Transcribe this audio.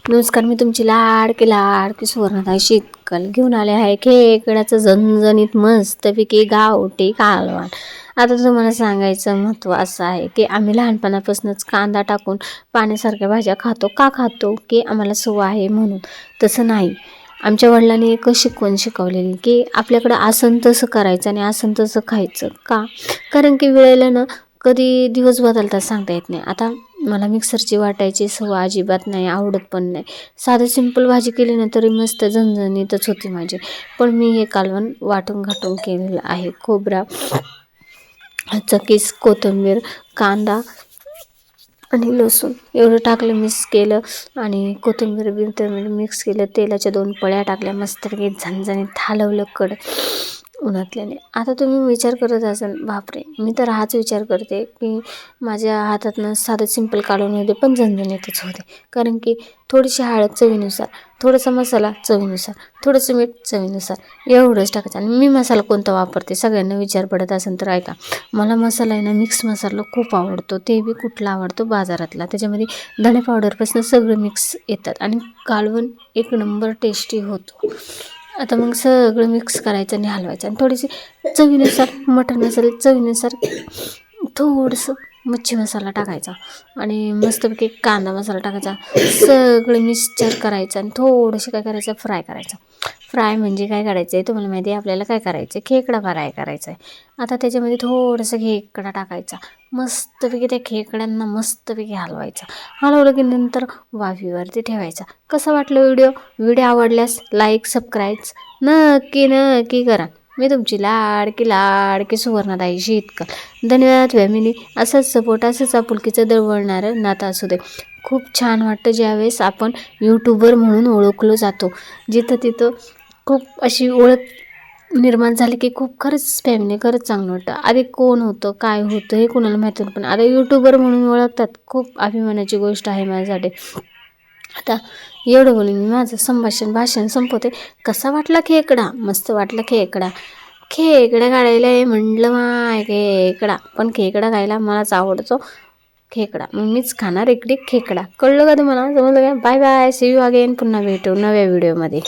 नमस्कार, मी तुमची लाडकी सुवर्णताई शीतल घेऊन आले आहे खेकड्याचं झणझणीत मस्तपैकी गावठी कालवण. आता तुम्हाला सांगायचं महत्त्व असं आहे की आम्ही लहानपणापासूनच कांदा टाकून पाण्यासारख्या भाज्या खातो. का खातो? की आम्हाला सवय आहे म्हणून. तसं नाही, आमच्या वडिलांनी एक शिकवण शिकवलेली की आपल्याकडं आसन तसं करायचं आणि आसन तसं खायचं. का? कारण की वेळेला ना कधी दिवस बदलतात सांगता येत नाही. आता मला मिक्सरची वाटायची सवय अजिबात नाही, आवडत पण नाही. साधं सिंपल भाजी केली ना तरी मस्त झणझणीतच होती माझी. पण मी हे कालवण वाटून घाटून केलेलं आहे. खोबरा, चकीस, कोथिंबीर, कांदा आणि लसूण एवढं टाकलं, मिक्स केलं आणि कोथिंबीर मिक्स केलं. तेलाच्या 2 पळ्या टाकल्या, मस्तपैकी झणझणीत हलवलं उन्हातल्याने. आता तुम्ही विचार करत असाल, बापरे, मी तर हाच विचार करते की माझ्या हातातनं साधं सिंपल कालवण होते पण झणझणीतच होते. कारण की थोडीशी हळद चवीनुसार, थोडासा मसाला चवीनुसार, थोडंसं मीठ चवीनुसार एवढंच टाकायचं. आणि मी मसाला कोणता वापरते सगळ्यांना विचार पडत असेल तर ऐका. मला मसाला आहे ना मिक्स मसाला खूप आवडतो. ते बी कुठला आवडतो? बाजारातला. त्याच्यामध्ये धणे पावडरपासून सगळं मिक्स येतात आणि कालवण एक नंबर टेस्टी होतो. आता मग सगळं मिक्स करायचं आणि हलवायचं. आणि थोडीशी चवीनुसार मटण मसाले, चवीनुसार थोडंसं मच्छी मसाला टाकायचा आणि मस्तपैकी कांदा मसाला टाकायचा. सगळं मिक्सचर करायचं आणि थोडंसं काय करायचं, फ्राय करायचं. फ्राय म्हणजे काय करायचं आहे तुम्हाला माहिती आहे? आपल्याला काय करायचं आहे, खेकडा फ्राय करायचा आहे. आता त्याच्यामध्ये थोडंसं खेकडा टाकायचा. मस्तपैकी त्या खेकड्यांना मस्तपैकी हलवायचं. हलवलं की नंतर वाफेवरती ठेवायचा. कसं वाटलं व्हिडिओ आवडल्यास लाईक, सबस्क्राईब नक्की करा. मी तुमची लाडकी सुवर्णताई शीतल. धन्यवाद फॅमिली. असंच सपोर्ट, असंच आपुलकीचं दळवळणारं नातं असू दे. खूप छान वाटतं ज्यावेळेस आपण यूट्यूबर म्हणून ओळखलो जातो. जिथं तिथं खूप अशी ओळख निर्माण झाली की खूप खरंच फॅमिली, खरंच चांगलं वाटतं. आधी कोण होतं, काय होतं हे कोणाला माहीत नव्हतं, पण आता यूट्यूबर म्हणून ओळखतात. खूप अभिमानाची गोष्ट आहे माझ्यासाठी. आता एवढं बोलून मी माझं भाषण संपवते. कसा वाटला खेकडा? मस्त वाटला खेकडा. खेकडा काढायला म्हटलं माय खेकडा, पण खेकडा खायला मलाच आवडतो खेकडा. मग मीच खाणार इकडे खेकडा. कळलं का तुम्हाला? समजलं का? Bye bye, see you again. पुन्हा भेटू नव्या व्हिडिओमध्ये.